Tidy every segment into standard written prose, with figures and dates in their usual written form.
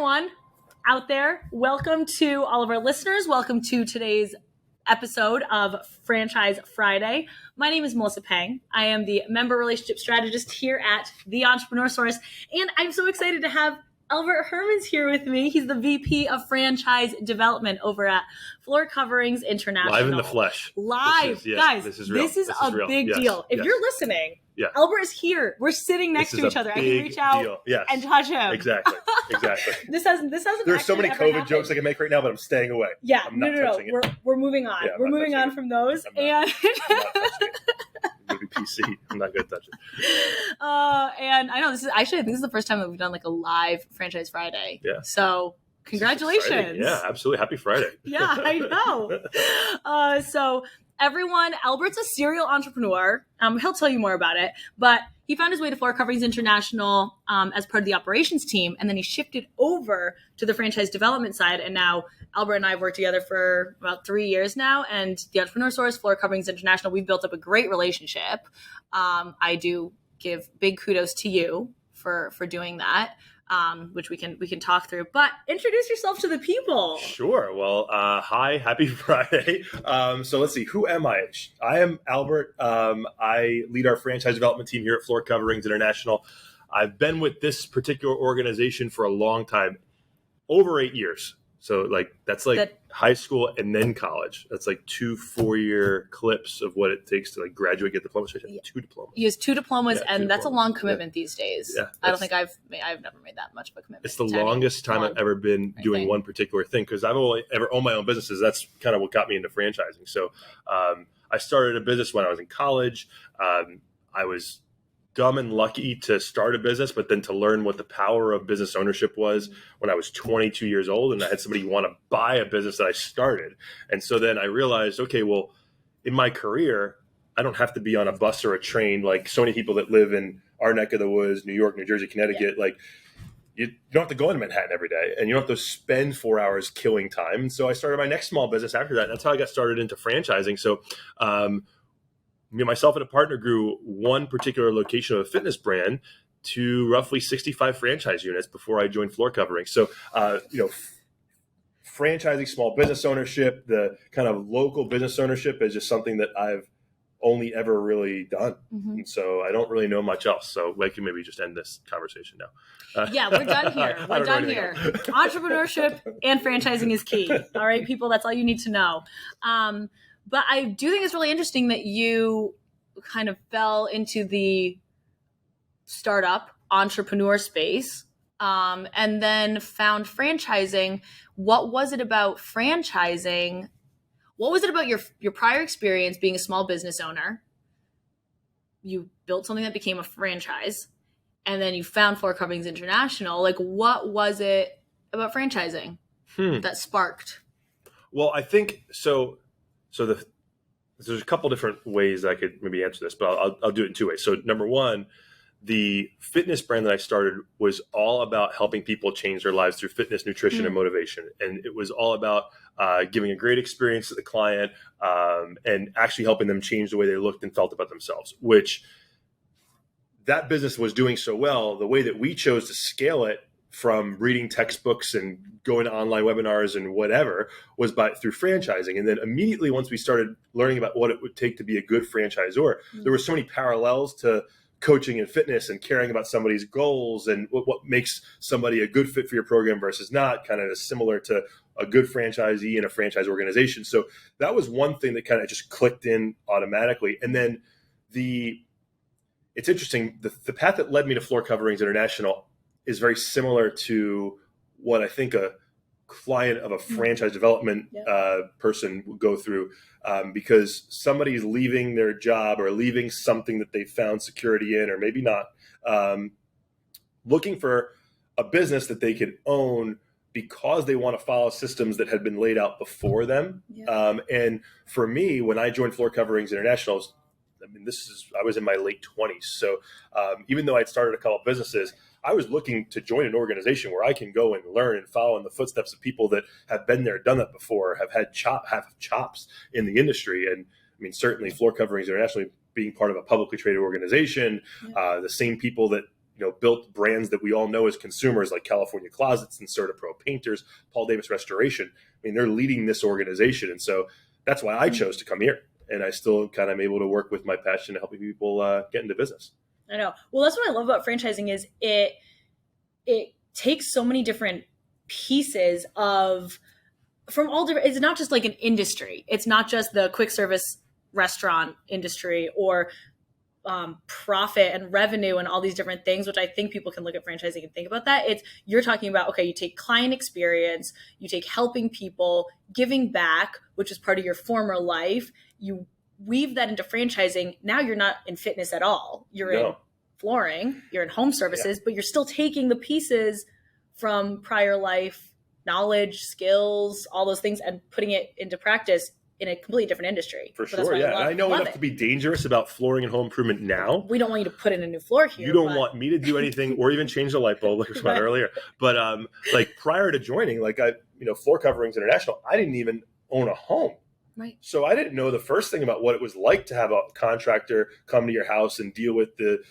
everyone out there. Welcome to all of our listeners. Welcome to today's episode of Franchise Friday. My name is Melissa Pang. I am the member relationship strategist here at the Entrepreneur Source, and I'm so excited to have Albert Hermans here with me. He's the VP of Franchise Development over at Floor Coverings International. Live in the flesh. Live. Guys, this is real. This is a big deal. If you're listening, Albert is here. We're sitting next to each other. I can reach out and touch him. Exactly. This hasn't. There's so many COVID jokes I can make right now, but I'm staying away. Yeah, no. We're moving on. We're moving on from those. I'm not touching it. Maybe PC. I'm not going to touch it. And I know this is actually, I think this is the first time that we've done like a live Franchise Friday. Yeah. So congratulations. Yeah, absolutely. Happy Friday. Yeah, I know. So everyone, Albert's a serial entrepreneur. He'll tell you more about it, but he found his way to Floor Coverings International as part of the operations team, and then he shifted over to the franchise development side. And now Albert and I have worked together for about 3 years now, and the Entrepreneur Source, Floor Coverings International, we've built up a great relationship. I do give big kudos to you for doing that. Which we can talk through, but introduce yourself to the people. Sure. Well, hi, happy Friday. So let's see, who am I? I am Albert. I lead our franchise development team here at Floor Coverings International. I've been with this particular organization for a long time, over 8 years. So that's high school and then college. That's like 2 4-year clips of what it takes to graduate, get diplomas. 2 diplomas. He has 2 diplomas, and that's a long commitment these days. Yeah, I don't think I've never made that much of a commitment. It's the longest time I've ever been doing one particular thing, because I've only ever owned my own businesses. That's kind of what got me into franchising. So I started a business when I was in college. I was dumb and lucky to start a business, but then to learn what the power of business ownership was when I was 22 years old, and I had somebody want to buy a business that I started. And so then I realized, okay, well, in my career, I don't have to be on a bus or a train like so many people that live in our neck of the woods, New York, New Jersey, Connecticut. Yeah. You don't have to go into Manhattan every day, and you don't have to spend 4 hours killing time. And so I started my next small business after that. And that's how I got started into franchising. So me, myself, and a partner grew one particular location of a fitness brand to roughly 65 franchise units before I joined Floor Covering. So, franchising, small business ownership, the kind of local business ownership is just something that I've only ever really done. Mm-hmm. And so I don't really know much else. So we can maybe just end this conversation now. Yeah, we're done here. We're done here. Entrepreneurship and franchising is key. All right, people, that's all you need to know. But I do think it's really interesting that you kind of fell into the startup entrepreneur space and then found franchising. What was it about franchising? What was it about your prior experience being a small business ner? You built something that became a franchise, and then you found Floor Coverings International. What was it about franchising that sparked? Well, I think so. So there's a couple different ways I could maybe answer this, but I'll do it in 2 ways. So number one, the fitness brand that I started was all about helping people change their lives through fitness, nutrition, and motivation. And it was all about giving a great experience to the client and actually helping them change the way they looked and felt about themselves, which that business was doing so well. The way that we chose to scale it from reading textbooks and going to online webinars and whatever was through franchising. And then immediately once we started learning about what it would take to be a good franchisor, there were so many parallels to coaching and fitness and caring about somebody's goals and what makes somebody a good fit for your program versus not, kind of similar to a good franchisee in a franchise organization. So that was one thing that kind of just clicked in automatically. And then it's interesting, the path that led me to Floor Coverings International is very similar to what I think a client of a franchise development person would go through, because somebody's leaving their job or leaving something that they found security in, or maybe not, looking for a business that they could own because they want to follow systems that had been laid out before them. Yeah. And for me, when I joined Floor Coverings International, I was in my late 20s. So even though I'd started a couple of businesses, I was looking to join an organization where I can go and learn and follow in the footsteps of people that have been there, done that before, have had chops in the industry. And certainly Floor Coverings International being part of a publicly traded organization, the same people that built brands that we all know as consumers, like California Closets and CertaPro Painters, Paul Davis Restoration. I mean, they're leading this organization. And so that's why I chose to come here. And I still kind of am able to work with my passion to helping people get into business. I know. Well, that's what I love about franchising is it takes so many different pieces from all different, it's not just like an industry. It's not just the quick service restaurant industry or profit and revenue and all these different things, which I think people can look at franchising and think about that. You're talking about, okay, you take client experience, you take helping people, giving back, which is part of your former life. You weave that into franchising. Now you're not in fitness at all. You're in flooring, you're in home services, but you're still taking the pieces from prior life, knowledge, skills, all those things, and putting it into practice in a completely different industry. For sure, yeah. And I know enough to be dangerous about flooring and home improvement now. We don't want you to put in a new floor here. You don't want me to do anything or even change the light bulb, like we talked about earlier. But like prior to joining, like Floor Coverings International, I didn't even own a home. Right. So I didn't know the first thing about what it was like to have a contractor come to your house and deal with the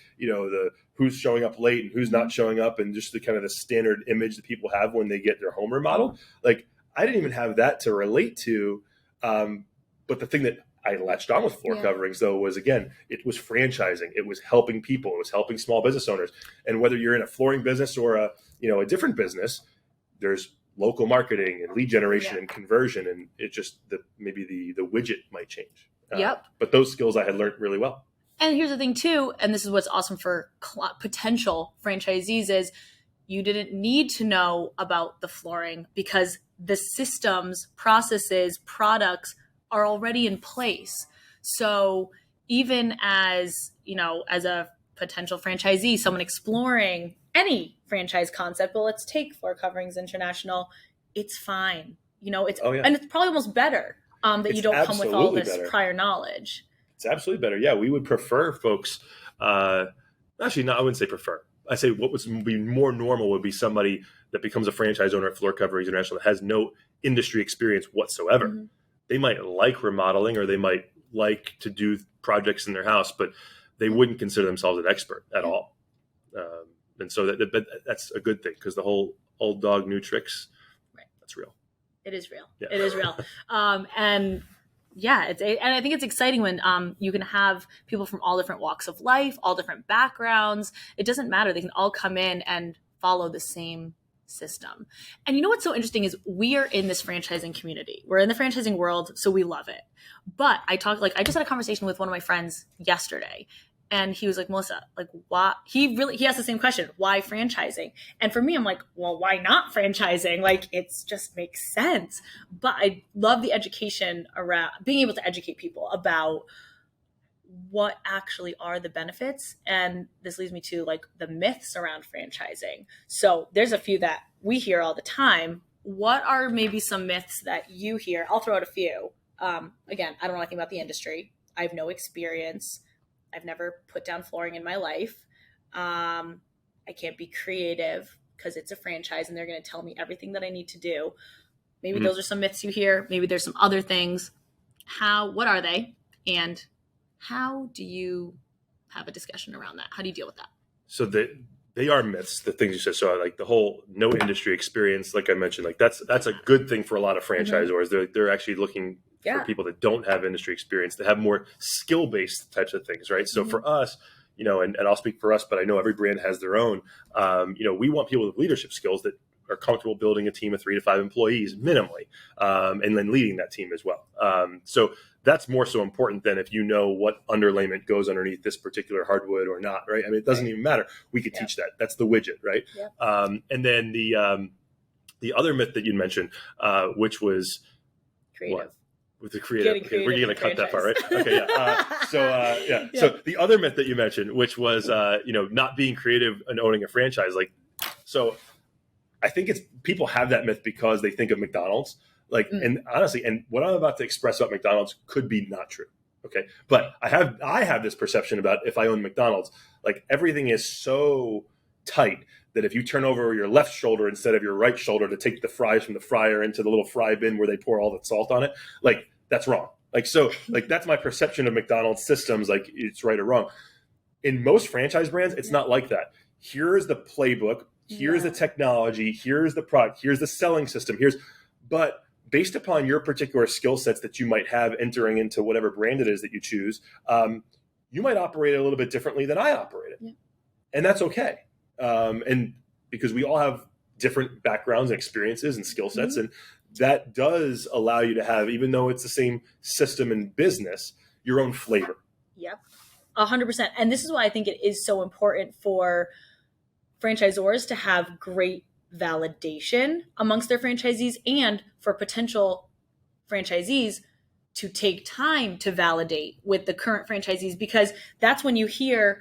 who's showing up late and who's not showing up, and just the kind of the standard image that people have when they get their home remodeled. Like I didn't even have that to relate to. But the thing that I latched on with Floor Coverings, though, was, again, it was franchising. It was helping people. It was helping small business owners. And whether you're in a flooring business or a different business, there's local marketing and lead generation and conversion. And it just, maybe the widget might change. But those skills I had learned really well. And here's the thing, too, and this is what's awesome for potential franchisees is you didn't need to know about the flooring because the systems, processes, products are already in place. So even as a potential franchisee, someone exploring any franchise concept, well, let's take Floor Coverings International. It's fine. And it's probably almost better that you don't come with all this prior knowledge. It's absolutely better. Yeah, we would prefer folks. Actually, no, I wouldn't say prefer. I say what would be more normal would be somebody that becomes a franchise owner at Floor Coverings International that has no industry experience whatsoever. Mm-hmm. They might like remodeling or they might like to do projects in their house, but they wouldn't consider themselves an expert at all. And so that's a good thing because the whole old dog, new tricks, that's real. It is real. Yeah. It is real. And I think it's exciting when you can have people from all different walks of life, all different backgrounds. It doesn't matter. They can all come in and follow the same system. And you know what's so interesting is we are in this franchising community. We're in the franchising world, so we love it. But I just had a conversation with one of my friends yesterday, and he was like, Melissa, like, why? He asked the same question, why franchising? And for me, I'm like, well, why not franchising? Like, it's just makes sense. But I love the education around being able to educate people about what actually are the benefits. And this leads me to like the myths around franchising. So there's a few that we hear all the time. What are maybe some myths that you hear? I'll throw out a few. Again, I don't know anything about the industry. I have no experience. I've never put down flooring in my life. I can't be creative because it's a franchise and they're going to tell me everything that I need to do. Maybe those are some myths you hear. Maybe there's some other things. What are they? And how do you have a discussion around that? How do you deal with that? So they are myths, the things you said. So like the whole no industry experience, like I mentioned, like that's a good thing for a lot of franchisors. Mm-hmm. They're actually looking for people that don't have industry experience, that have more skill-based types of things, right? So for us, and I'll speak for us, but I know every brand has their own, we want people with leadership skills that are comfortable building a team of 3 to 5 employees minimally, and then leading that team as well. So that's more so important than if you know what underlayment goes underneath this particular hardwood or not, right? I mean, it doesn't even matter. We could teach that. That's the widget, right? Yeah. And then the other myth that you mentioned, which was creative. What? With the creative. Okay, we're going to cut that part, right? Okay, yeah. So the other myth that you mentioned, which was, not being creative and owning a franchise, so I think people have that myth because they think of McDonald's. And honestly, and what I'm about to express about McDonald's could be not true. Okay. But I have this perception about if I own McDonald's, like everything is so tight that if you turn over your left shoulder instead of your right shoulder to take the fries from the fryer into the little fry bin where they pour all the salt on it, like that's wrong. That's my perception of McDonald's systems. Like it's right or wrong. In most franchise brands, it's not like that. here's the playbook, here's the technology, here's the product, here's the selling system, but based upon your particular skill sets that you might have entering into whatever brand it is that you choose, you might operate a little bit differently than I operated. Yeah. And that's okay. And because we all have different backgrounds and experiences and skill sets, and that does allow you to have, even though it's the same system in business, your own flavor. Yep, 100%. And this is why I think it is so important for franchisors to have great validation amongst their franchisees, and for potential franchisees to take time to validate with the current franchisees, because that's when you hear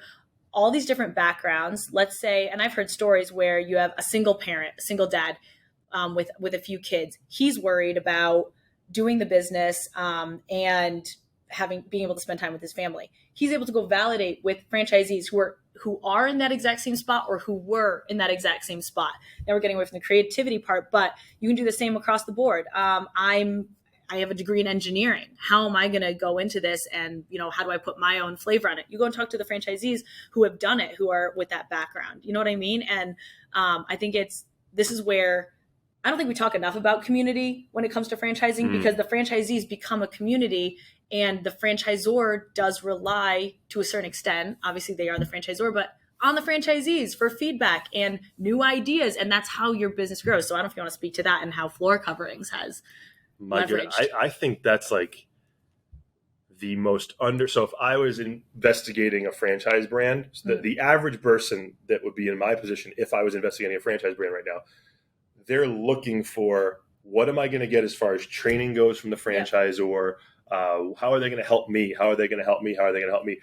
all these different backgrounds. Let's say, and I've heard stories where you have a single parent, a single dad with a few kids. He's worried about doing the business and being able to spend time with his family. He's able to go validate with franchisees who are in that exact same spot, or who were in that exact same spot. Now we're getting away from the creativity part, but you can do the same across the board. I have a degree in engineering. How am I going to go into this? And, how do I put my own flavor on it? You go and talk to the franchisees who have done it, who are with that background. You know what I mean? And I think this is where I don't think we talk enough about community when it comes to franchising, because the franchisees become a community, and the franchisor does rely to a certain extent. Obviously they are the franchisor, but on the franchisees for feedback and new ideas. And that's how your business grows. So I don't know if you want to speak to that and how Floor Coverings has leveraged. I think that's like the most so if I was investigating a franchise brand, the average person that would be in my position, if I was investigating a franchise brand right now, they're looking for, what am I going to get as far as training goes from the franchisor? How are they going to help me? How are they going to help me? How are they going to help me?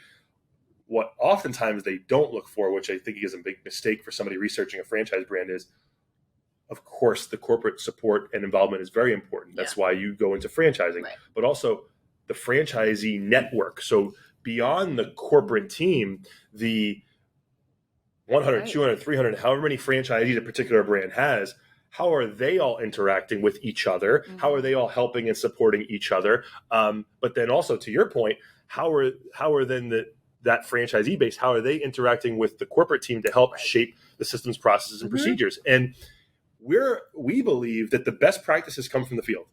What oftentimes they don't look for, which I think is a big mistake for somebody researching a franchise brand, is, of course, the corporate support and involvement is very important. That's why you go into franchising, but also the franchisee network. So beyond the corporate team, the 100, 200, 300, however many franchisees a particular brand has, how are they all interacting with each other? How are they all helping and supporting each other? But then also, to your point, how are then that franchisee base, how are they interacting with the corporate team to help shape the systems, processes, and procedures? And we believe that the best practices come from the field.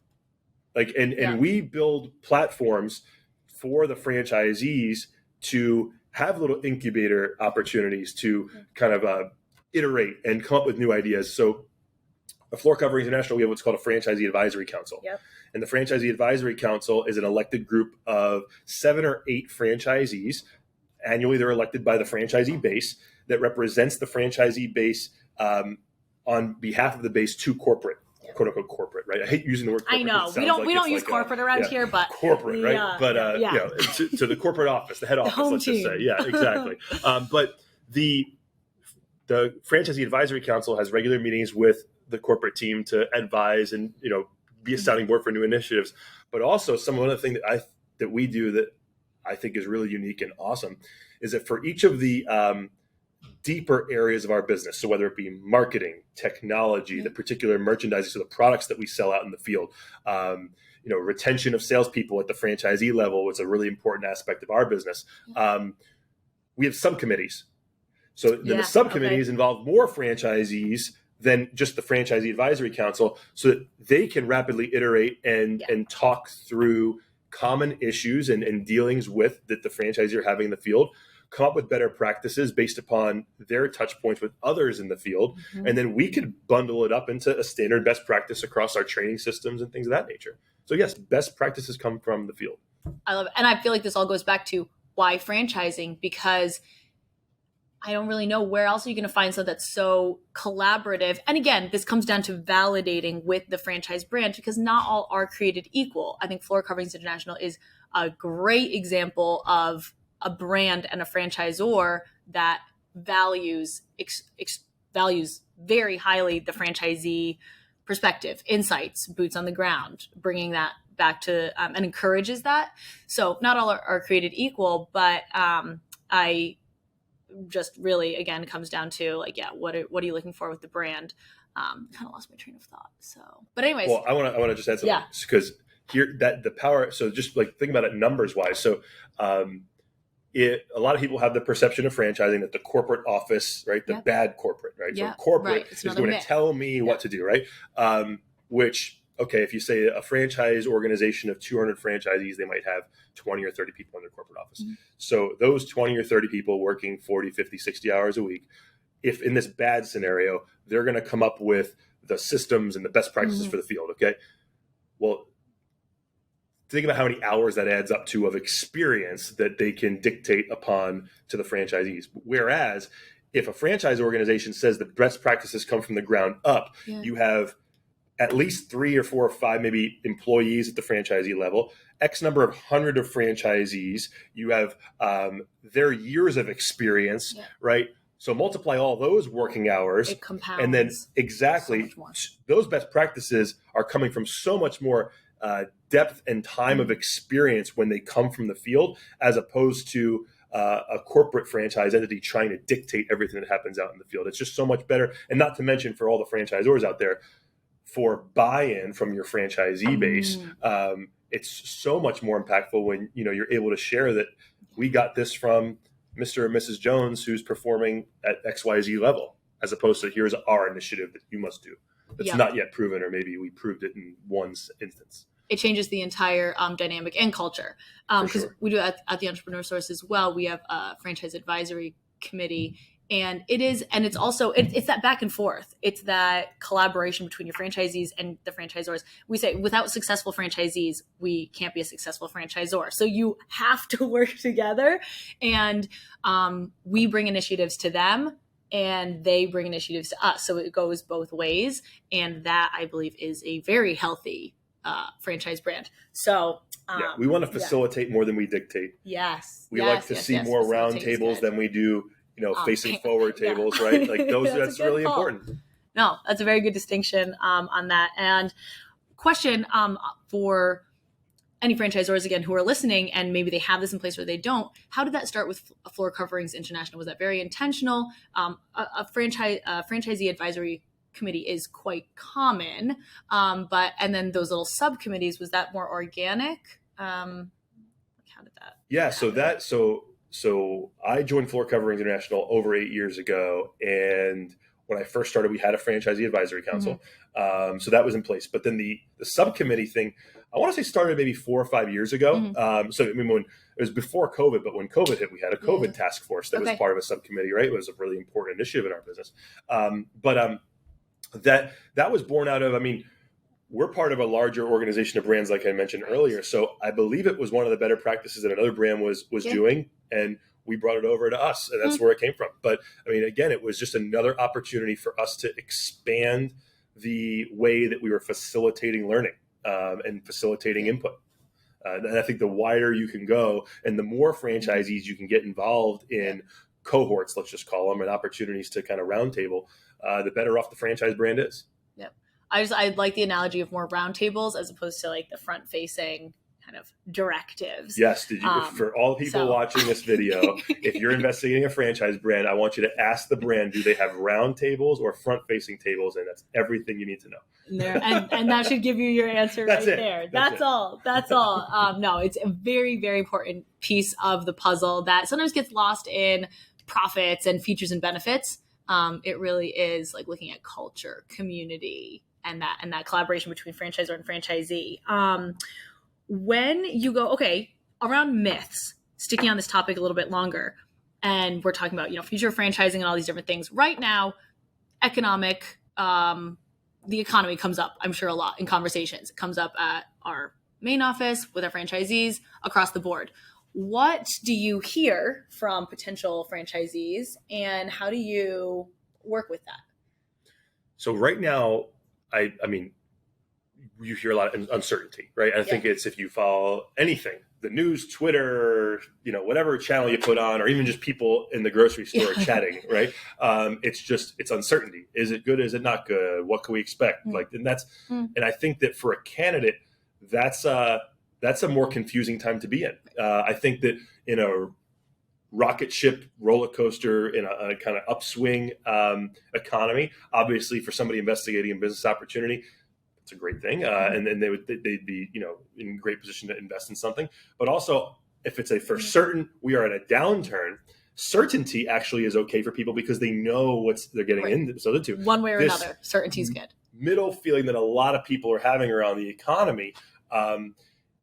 And we build platforms for the franchisees to have little incubator opportunities to kind of iterate and come up with new ideas. So at Floor Coverings International, we have what's called a Franchisee Advisory Council. And the Franchisee Advisory Council is an elected group of 7 or 8 franchisees. Annually, they're elected by the franchisee base that represents the franchisee base on behalf of the base to corporate, quote unquote corporate, right? I hate using the word corporate. I know. We don't use corporate around here, but corporate, right? But to the corporate office, the head office, let's just say. Yeah, exactly. But the Franchisee Advisory Council has regular meetings with the corporate team to advise and be a sounding board for new initiatives. But also, one of the things that we do that I think is really unique and awesome is that for each of the deeper areas of our business, so whether it be marketing, technology, the particular merchandising, so the products that we sell out in the field, retention of salespeople at the franchisee level was a really important aspect of our business. We have subcommittees. So the subcommittees involve more franchisees than just the Franchisee Advisory Council, so that they can rapidly iterate and talk through common issues and dealings that the franchisees are having in the field, come up with better practices based upon their touch points with others in the field. And then we could bundle it up into a standard best practice across our training systems and things of that nature. So yes, best practices come from the field. I love it. And I feel like this all goes back to why franchising, because I don't really know where else are you going to find something that's so collaborative. And again, this comes down to validating with the franchise brand, because not all are created equal. I think Floor Coverings International is a great example of a brand and a franchisor that values very highly the franchisee perspective, insights, boots on the ground, bringing that back to and encourages that. So not all are created equal, but I just really, again, comes down to what are you looking for with the brand? Kind of lost my train of thought. So, but anyways, well, I want to just add something because here that the power. So just think about it numbers wise. So a lot of people have the perception of franchising that the corporate office, right, the bad corporate, right? So corporate is going to tell me what to do, right? Which, okay, if you say a franchise organization of 200 franchisees, they might have 20 or 30 people in their corporate office. So those 20 or 30 people working 40, 50, 60 hours a week, if in this bad scenario, they're going to come up with the systems and the best practices for the field, okay? Well, think about how many hours that adds up to of experience that they can dictate upon to the franchisees. Whereas if a franchise organization says the best practices come from the ground up, you have at least 3 or 4 or 5 maybe employees at the franchisee level, X number of hundred of franchisees, you have their years of experience, right? So multiply all those working hours, it compounds, and then exactly those best practices are coming from so much more depth and time of experience when they come from the field, as opposed to a corporate franchise entity trying to dictate everything that happens out in the field. It's just so much better. And not to mention, for all the franchisors out there, for buy-in from your franchisee base, it's so much more impactful when you're able to share that we got this from Mr. and Mrs. Jones, who's performing at XYZ level, as opposed to here's our initiative that you must do. That's not yet proven, or maybe we proved it in one instance. It changes the entire dynamic and culture. Because we do at the Entrepreneur Source as well. We have a franchise advisory committee, and it's that back and forth. It's that collaboration between your franchisees and the franchisors. We say without successful franchisees, we can't be a successful franchisor. So you have to work together, and we bring initiatives to them, and they bring initiatives to us. So it goes both ways. And that, I believe, is a very healthy franchise brand. So we want to facilitate more than we dictate. Yes. We like to see more round tables than we do, facing forward tables, right? Like those, that's really important. No, that's a very good distinction on that. And question for any franchisors, again, who are listening and maybe they have this in place or they don't, how did that start with Floor Coverings International? Was that very intentional? A franchisee advisory committee is quite common, and then those little subcommittees, was that more organic? How did that? Yeah, so I joined Floor Coverings International over 8 years ago, and when I first started, we had a franchisee advisory council, so that was in place. But then the subcommittee thing, I want to say started maybe 4 or 5 years ago. So I mean, when it was before COVID, but when COVID hit, we had a COVID task force that was part of a subcommittee, right? It was a really important initiative in our business. That was born out of, I mean, we're part of a larger organization of brands, like I mentioned earlier. So I believe it was one of the better practices that another brand was doing, and we brought it over to us, and that's where it came from. But I mean, again, it was just another opportunity for us to expand the way that we were facilitating learning and facilitating input. And I think the wider you can go and the more franchisees you can get involved in cohorts, let's just call them, and opportunities to kind of roundtable, the better off the franchise brand is. Yep. I like the analogy of more roundtables as opposed to like the front facing kind of directives. Yes. Did you, for all the people watching this video, if you're investigating a franchise brand, I want you to ask the brand, do they have round tables or front facing tables? And that's everything you need to know. And that should give you your answer right there. That's all. No, it's a very, very important piece of the puzzle that sometimes gets lost in profits and features and benefits. It really is like looking at culture, community, and that collaboration between franchisor and franchisee. When you go, around myths, sticking on this topic a little bit longer, and we're talking about, future franchising and all these different things. Right now, the economy comes up, I'm sure, a lot in conversations. It comes up at our main office with our franchisees across the board. What do you hear from potential franchisees, and how do you work with that? So right now, I mean, you hear a lot of uncertainty, right? I think it's, if you follow anything, the news, Twitter, whatever channel you put on, or even just people in the grocery store chatting, right? It's uncertainty. Is it good? Is it not good? What can we expect? And I think that for a candidate, that's a more confusing time to be in. I think that in a rocket ship roller coaster, in a kind of upswing economy, obviously for somebody investigating a business opportunity, it's a great thing. And then they'd be, in great position to invest in something. But also if it's a for certain we are in a downturn, certainty actually is okay for people because they know what they're getting into. One way or another, certainty is good. Middle feeling that a lot of people are having around the economy,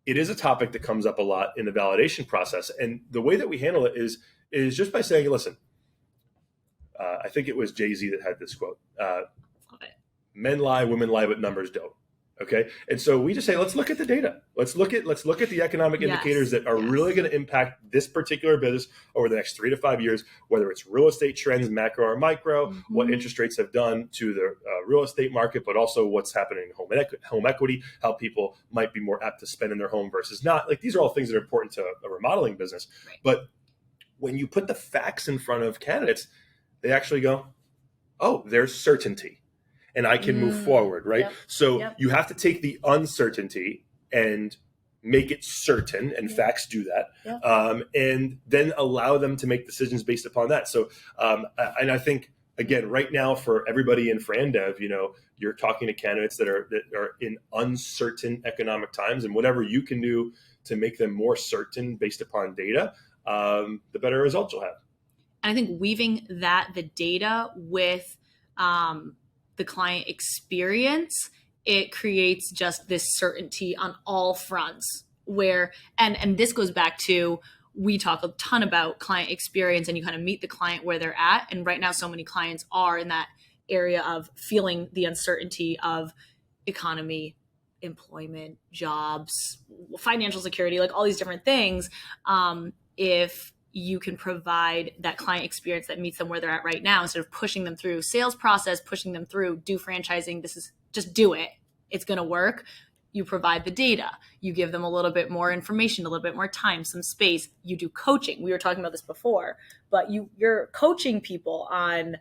it is a topic that comes up a lot in the validation process. And the way that we handle it is just by saying, listen, I think it was Jay-Z that had this quote, men lie, women lie, but numbers don't. Okay. And so we just say, let's look at the data. Let's look at the economic indicators that are really going to impact this particular business over the next 3 to 5 years, whether it's real estate trends, macro or micro, what interest rates have done to the real estate market, but also what's happening in home equity, how people might be more apt to spend in their home versus not. Like, these are all things that are important to a remodeling business. Right. But when you put the facts in front of candidates, they actually go, oh, there's certainty. And I can move forward, right? Yep. So you have to take the uncertainty and make it certain, and facts do that, and then allow them to make decisions based upon that. So, and I think, again, right now for everybody in FranDev, you're talking to candidates that are in uncertain economic times, and whatever you can do to make them more certain based upon data, the better results you'll have. And I think weaving the data with the client experience, it creates just this certainty on all fronts where, and this goes back to, we talk a ton about client experience, and you kind of meet the client where they're at. And right now, so many clients are in that area of feeling the uncertainty of economy, employment, jobs, financial security, like all these different things. If you can provide that client experience that meets them where they're at right now, instead of pushing them through sales process, pushing them through, do franchising. This is just do it. It's going to work. You provide the data. You give them a little bit more information, a little bit more time, some space. You do coaching. We were talking about this before, but you're coaching people on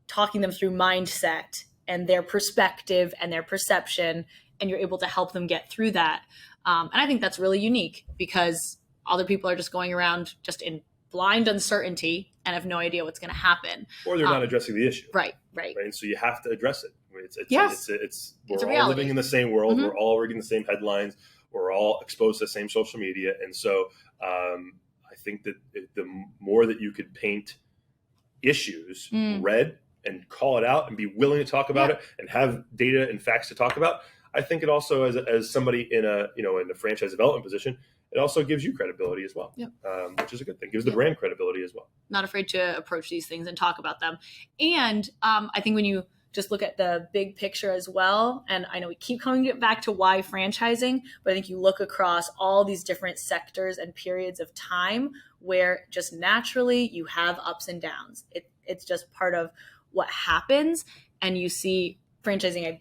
talking them through mindset and their perspective and their perception, and you're able to help them get through that. And I think that's really unique, because other people are just going around just in blind uncertainty and have no idea what's going to happen. Or they're not addressing the issue. Right. And so you have to address it. We're all living in the same world. We're all reading the same headlines. We're all exposed to the same social media. And so I think that the more that you could paint issues red and call it out and be willing to talk about it and have data and facts to talk about, I think it also, as somebody in a franchise development position, it also gives you credibility as well, which is a good thing. It gives the brand credibility as well. Not afraid to approach these things and talk about them. And I think when you just look at the big picture as well, and I know we keep coming back to why franchising, but I think you look across all these different sectors and periods of time where just naturally you have ups and downs. It's just part of what happens. And you see franchising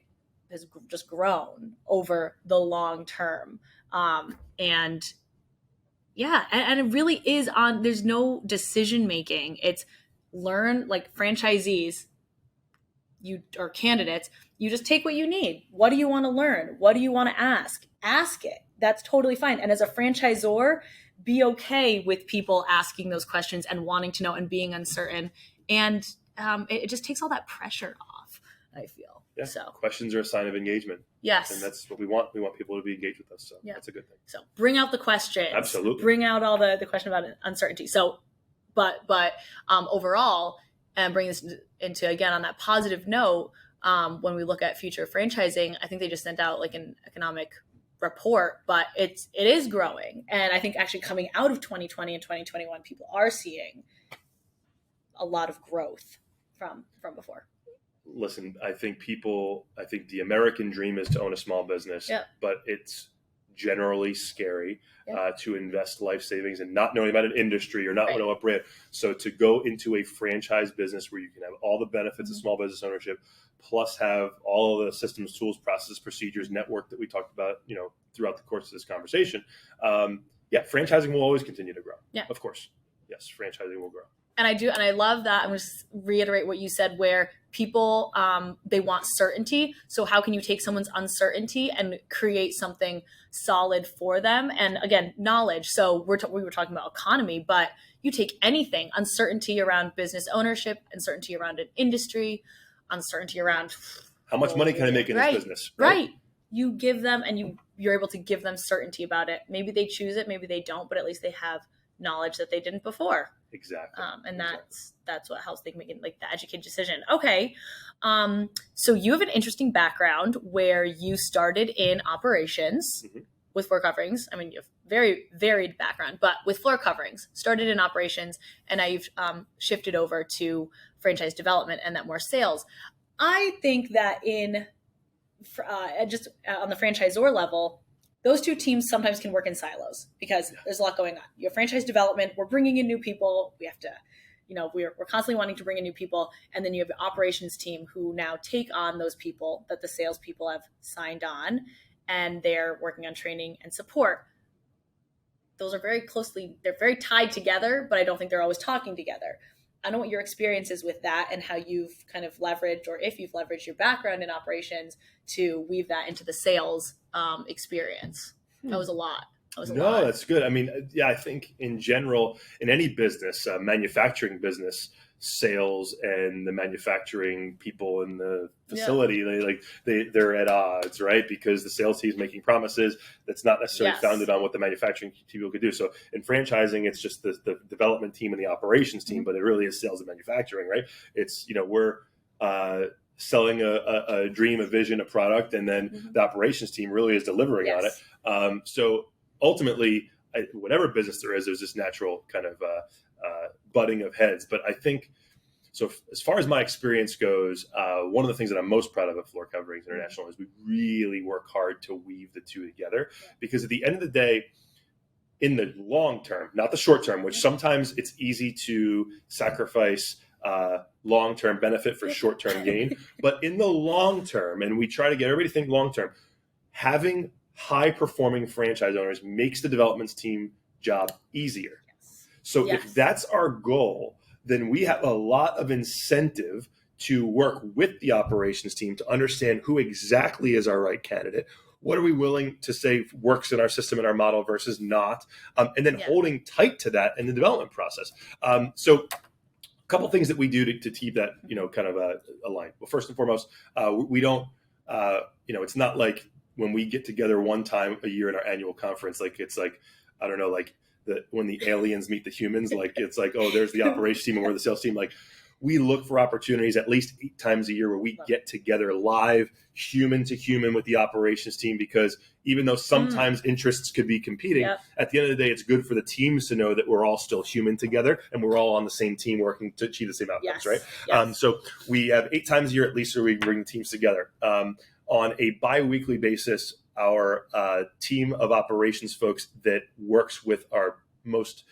has just grown over the long term. And it really is there's no decision making. It's learn, like franchisees, or candidates, you just take what you need. What do you want to learn? What do you want to ask? Ask it. That's totally fine. And as a franchisor, be okay with people asking those questions and wanting to know and being uncertain. And it just takes all that pressure off, I feel. Yeah. So questions are a sign of engagement. Yes. And that's what we want. We want people to be engaged with us. So that's a good thing. So bring out the questions. Absolutely. Bring out all the question about uncertainty. So, but overall, and bring this into, again, on that positive note, when we look at future franchising, I think they just sent out like an economic report, but it is growing. And I think actually coming out of 2020 and 2021, people are seeing a lot of growth from before. Listen, I think the American dream is to own a small business, but it's generally scary to invest life savings and not knowing about an industry or not know a brand. So to go into a franchise business where you can have all the benefits of small business ownership, plus have all of the systems, tools, processes, procedures, network that we talked about, throughout the course of this conversation. Franchising will always continue to grow. Yeah, of course. Yes, franchising will grow. And I love that. I'm going to reiterate what you said, where people, they want certainty. So how can you take someone's uncertainty and create something solid for them? And again, knowledge. So we were talking about economy, but you take anything, uncertainty around business ownership, uncertainty around an industry, uncertainty around how much money can I make in this business? Right. You give them and you you're able to give them certainty about it. Maybe they choose it, maybe they don't, but at least they have knowledge that they didn't before. Exactly. And that's what helps them make like the educated decision. Okay. So you have an interesting background where you started in operations with floor coverings. I mean, you have very varied background, but with floor coverings, started in operations, and now you've shifted over to franchise development and that more sales. I think that just on the franchisor level, those two teams sometimes can work in silos because there's a lot going on. You have franchise development, we're bringing in new people. We have to, we're constantly wanting to bring in new people. And then you have the operations team who now take on those people that the salespeople have signed on, and they're working on training and support. Those are they're very tied together, but I don't think they're always talking together. I don't know what your experience is with that and how you've kind of leveraged, or if you've leveraged your background in operations to weave that into the sales experience. That was a lot. No, that's good. I mean, I think in general, in any business, manufacturing business, sales and the manufacturing people in the facility, they're at odds, right? Because the sales team is making promises that's not necessarily founded on what the manufacturing people could do. So in franchising, it's just the development team and the operations team, but it really is sales and manufacturing, right? It's, we're selling a dream, a vision, a product, and then the operations team really is delivering on it. So ultimately, whatever business there is, there's this natural kind of butting of heads. But I think, so as far as my experience goes, one of the things that I'm most proud of at Floor Coverings International is we really work hard to weave the two together, because at the end of the day, in the long term, not the short term, which sometimes it's easy to sacrifice long-term benefit for short-term gain, but in the long term, and we try to get everybody to think long-term, having high-performing franchise owners makes the development team job easier. So if that's our goal, then we have a lot of incentive to work with the operations team to understand who exactly is our right candidate. What are we willing to say works in our system and our model versus not? And then holding tight to that in the development process. So a couple things that we do to keep that, kind of aligned. Well, first and foremost, we don't, it's not like when we get together one time a year in our annual conference, like it's like, I don't know, like when the aliens meet the humans, like it's like, oh, there's the operations team and we're the sales team. Like we look for opportunities at least 8 times a year where we get together live, human to human with the operations team, because even though sometimes interests could be competing, at the end of the day, it's good for the teams to know that we're all still human together and we're all on the same team working to achieve the same outcomes, right? So we have 8 times a year at least where we bring the teams together. On a bi-weekly basis, our team of operations folks that works with our most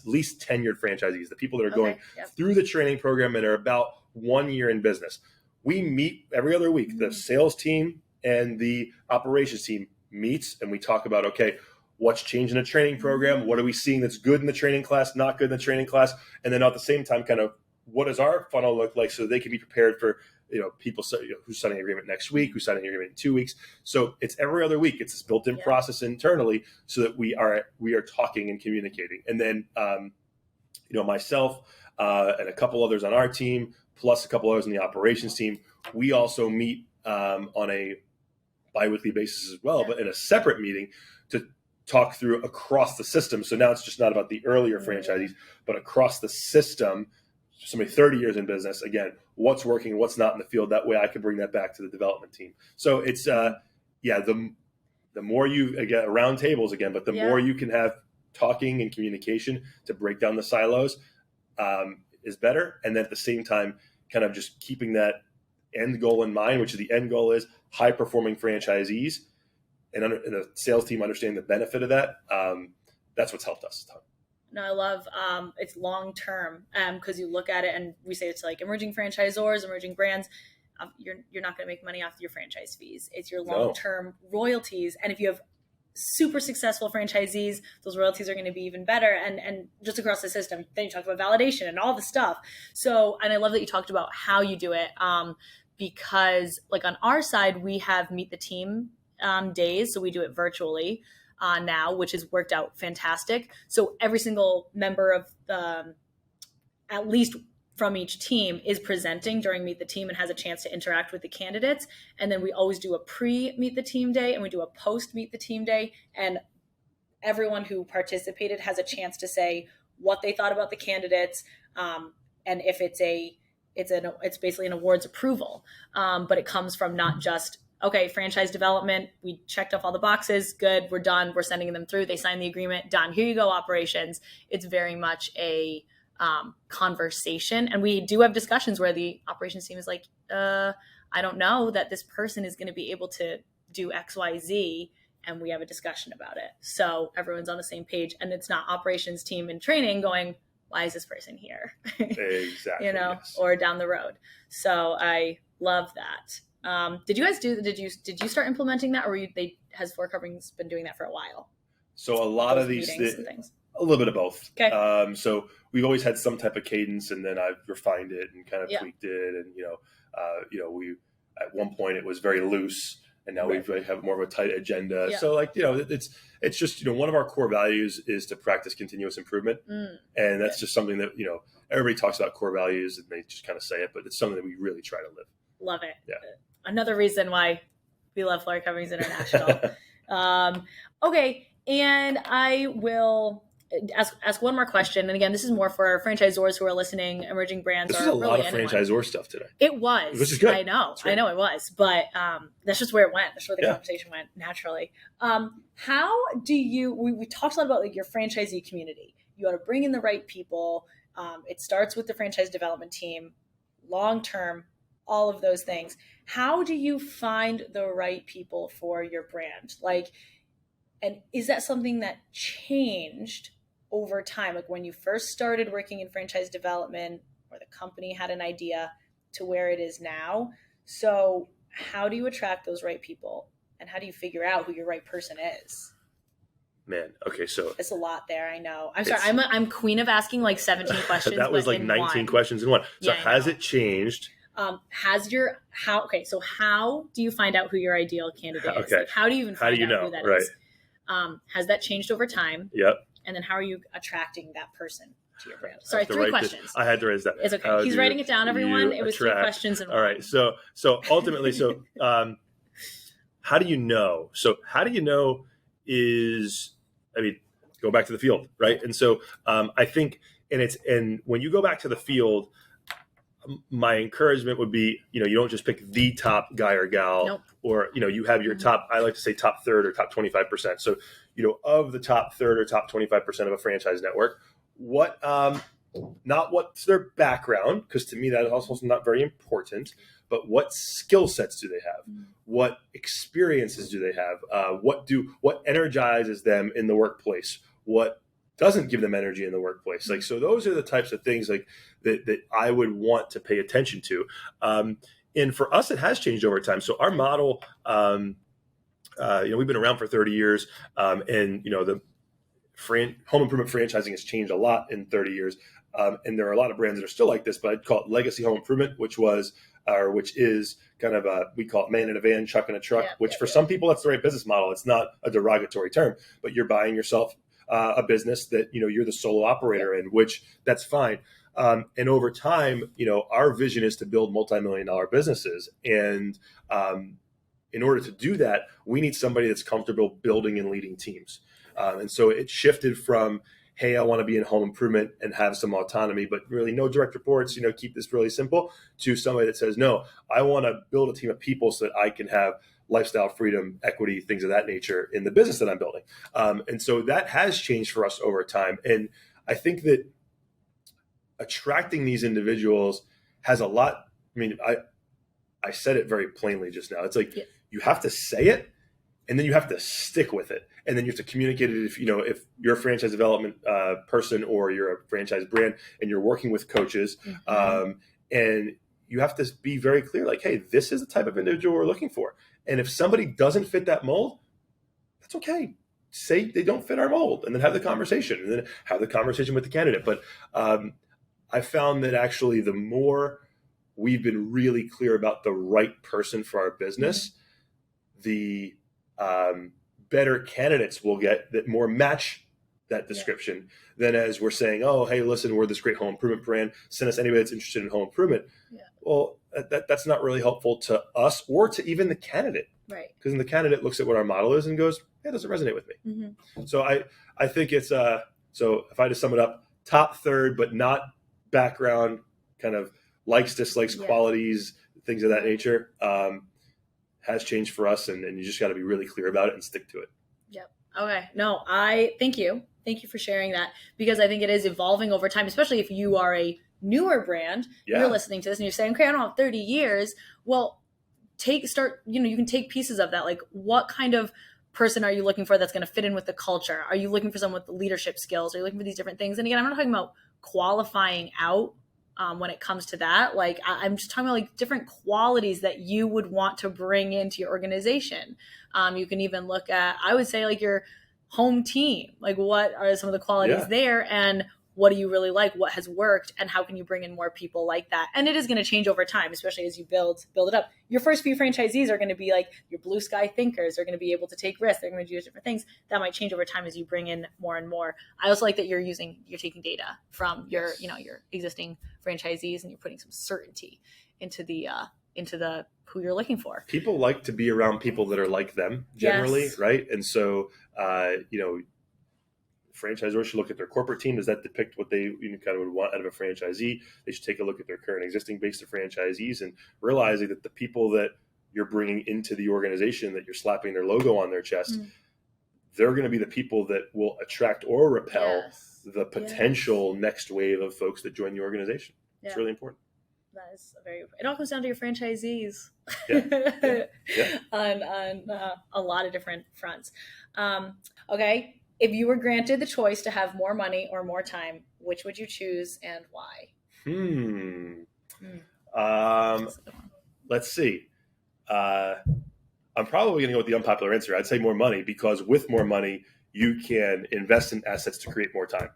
least tenured franchisees, the people that are going through the training program and are about 1 year in business. We meet every other week. The sales team and the operations team meets, and we talk about, okay, what's changing in the training program? What are we seeing that's good in the training class, not good in the training class? And then at the same time, kind of what does our funnel look like so they can be prepared for people who's signing an agreement next week, who's signing an agreement in 2 weeks. So it's every other week. It's this built-in process internally so that we are talking and communicating. And then, myself and a couple others on our team, plus a couple others on the operations team, we also meet on a bi-weekly basis as well, but in a separate meeting to talk through across the system. So now it's just not about the earlier franchisees, but across the system. Somebody 30 years in business, again, what's working, what's not in the field. That way I can bring that back to the development team. So it's, the more you get around tables again, but the more you can have talking and communication to break down the silos is better. And then at the same time, kind of just keeping that end goal in mind, which is the end goal is high performing franchisees and the sales team understanding the benefit of that. That's what's helped us a ton. No, I love it's long term because you look at it and we say it's like emerging franchisors, emerging brands. You're not going to make money off your franchise fees. It's your long term royalties. And if you have super successful franchisees, those royalties are going to be even better. And just across the system, then you talk about validation and all the stuff. So, and I love that you talked about how you do it because like on our side, we have meet the team days. So we do it virtually. Now, which has worked out fantastic. So every single member of at least from each team is presenting during Meet the Team and has a chance to interact with the candidates. And then we always do a pre-Meet the Team day and we do a post-Meet the Team day. And everyone who participated has a chance to say what they thought about the candidates. And if it's basically an awards approval. But it comes from not just, okay, franchise development, we checked off all the boxes, good, we're done, we're sending them through, they signed the agreement, done, here you go, operations. It's very much a conversation. And we do have discussions where the operations team is like, I don't know that this person is going to be able to do X, Y, Z. And we have a discussion about it. So everyone's on the same page. And it's not operations team in training going, why is this person here? Exactly. Yes. Or down the road. So I love that. Did you start implementing that, or has Floor Coverings been doing that for a while? So a lot of these things. A little bit of both. Okay. So we've always had some type of cadence, and then I've refined it and kind of tweaked it. And we at one point it was very loose, and now we have more of a tight agenda. Yeah. So it's just one of our core values is to practice continuous improvement, and that's just something that everybody talks about core values and they just kind of say it, but it's something that we really try to live. Love it. Yeah. Another reason why we love Floor Coverings International. Okay, and I will ask one more question. And again, this is more for franchisors who are listening, emerging brands. This is a lot of franchisor stuff today. It was. Which is good. I know it was. But that's just where it went. That's where the conversation went naturally. How do you, we talked a lot about your franchisee community. You got to bring in the right people. It starts with the franchise development team, long-term, all of those things. How do you find the right people for your brand? And is that something that changed over time? Like when you first started working in franchise development, or the company had an idea, to where it is now. So how do you attract those right people? And how do you figure out who your right person is? Man, okay, so it's a lot there. I know. I'm sorry. I'm queen of asking 17 questions. That was 19 questions in one. So has it changed? So how do you find out who your ideal candidate is? Okay. How do you even find out who that is? Has that changed over time? Yep. And then how are you attracting that person to your brand? Sorry, 3 questions. I had to raise that. It's okay. He's writing it down, everyone. It was 3 questions in one. All right. So ultimately, how do you know? So how do you know go back to the field, right? And so I think, and when you go back to the field, my encouragement would be, you don't just pick the top guy or gal, nope. Or, you have your top, I like to say top third or top 25%. So, of the top third or top 25% of a franchise network, not what's their background, because to me that is also not very important, but what skill sets do they have? What experiences do they have? What energizes them in the workplace? What doesn't give them energy in the workplace? So those are the types of things that I would want to pay attention to. And for us, it has changed over time. So our model, we've been around for 30 years, and the home improvement franchising has changed a lot in 30 years. And there are a lot of brands that are still like this, but I'd call it legacy home improvement, which is kind of we call it man in a van, truck in a truck, which for some people, that's the right business model. It's not a derogatory term, but you're buying yourself a business that, you're the solo operator in, which that's fine. And over time, our vision is to build multi-million-dollar businesses. And in order to do that, we need somebody that's comfortable building and leading teams. And so it shifted from, hey, I want to be in home improvement and have some autonomy, but really no direct reports, keep this really simple, to somebody that says, no, I want to build a team of people so that I can have lifestyle freedom, equity, things of that nature in the business that I'm building. And so that has changed for us over time. And I think that attracting these individuals has a lot. I said it very plainly just now. It's you have to say it, and then you have to stick with it. And then you have to communicate it if you're a franchise development person, or you're a franchise brand and you're working with coaches, and you have to be very clear, hey, this is the type of individual we're looking for. And if somebody doesn't fit that mold, that's okay. Say they don't fit our mold, and then have the conversation, and then have the conversation with the candidate. But I found that actually the more we've been really clear about the right person for our business, the better candidates we'll get that more match that description than as we're saying, oh, hey, listen, we're this great home improvement brand. Send us anybody that's interested in home improvement. Yeah. Well, that's not really helpful to us or to even the candidate. Right. Because then the candidate looks at what our model is and goes, yeah, it doesn't resonate with me. Mm-hmm. So I think it's, so if I had to sum it up, top third, but not background, kind of likes, dislikes, qualities, things of that nature, has changed for us. And you just got to be really clear about it and stick to it. Yep. Okay. No, thank you. Thank you for sharing that, because I think it is evolving over time, especially if you are a newer brand, you're listening to this and you're saying, okay, I don't have 30 years. Well, you can take pieces of that. Like, what kind of person are you looking for that's going to fit in with the culture? Are you looking for someone with leadership skills? Are you looking for these different things? And again, I'm not talking about qualifying out when it comes to that. Like, I'm just talking about like different qualities that you would want to bring into your organization. You can even look at, I would say, like your home team. Like, what are some of the qualities there, and what do you really like? What has worked, and how can you bring in more people like that? And it is going to change over time, especially as you build it up. Your first few franchisees are going to be like your blue sky thinkers. They're going to be able to take risks. They're going to do different things. That might change over time as you bring in more and more. I also like that you're taking data from your existing franchisees, and you're putting some certainty into the who you're looking for. People like to be around people that are like them generally, right? And so, franchisors should look at their corporate team. Does that depict what they kind of would want out of a franchisee? They should take a look at their current existing base of franchisees and realizing that the people that you're bringing into the organization, that you're slapping their logo on their chest, they're going to be the people that will attract or repel the potential next wave of folks that join the organization. It's really important. That is it all comes down to your franchisees on a lot of different fronts. Okay. If you were granted the choice to have more money or more time, which would you choose and why? Let's see. I'm probably going to go with the unpopular answer. I'd say more money, because with more money, you can invest in assets to create more time.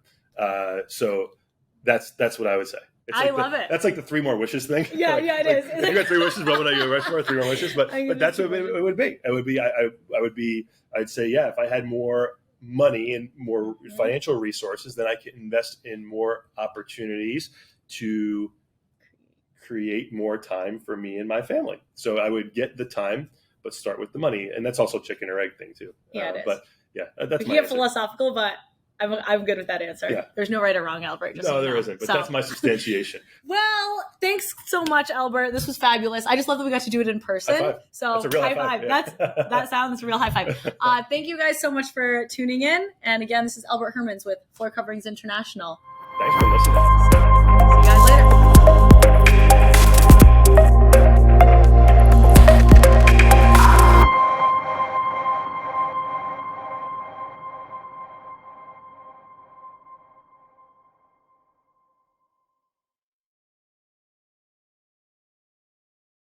So that's what I would say. I love it. That's like the 3 more wishes thing. Yeah, it is. If you got 3 wishes, what would I wish for? 3 more wishes, but that's what it would be. I'd say, if I had more money and more financial resources, then I can invest in more opportunities to create more time for me and my family. So I would get the time, but start with the money, and that's also chicken or egg thing too. Yeah, it is. But that's my answer. Philosophical, but I'm good with that answer. Yeah. There's no right or wrong, Albert. No, there isn't, but that's my substantiation. Well, thanks so much, Albert. This was fabulous. I just love that we got to do it in person. High five. So that's a real high five. Yeah. That sounds real high five. Thank you guys so much for tuning in. And again, this is Albert Hermans with Floor Coverings International. Thanks for listening.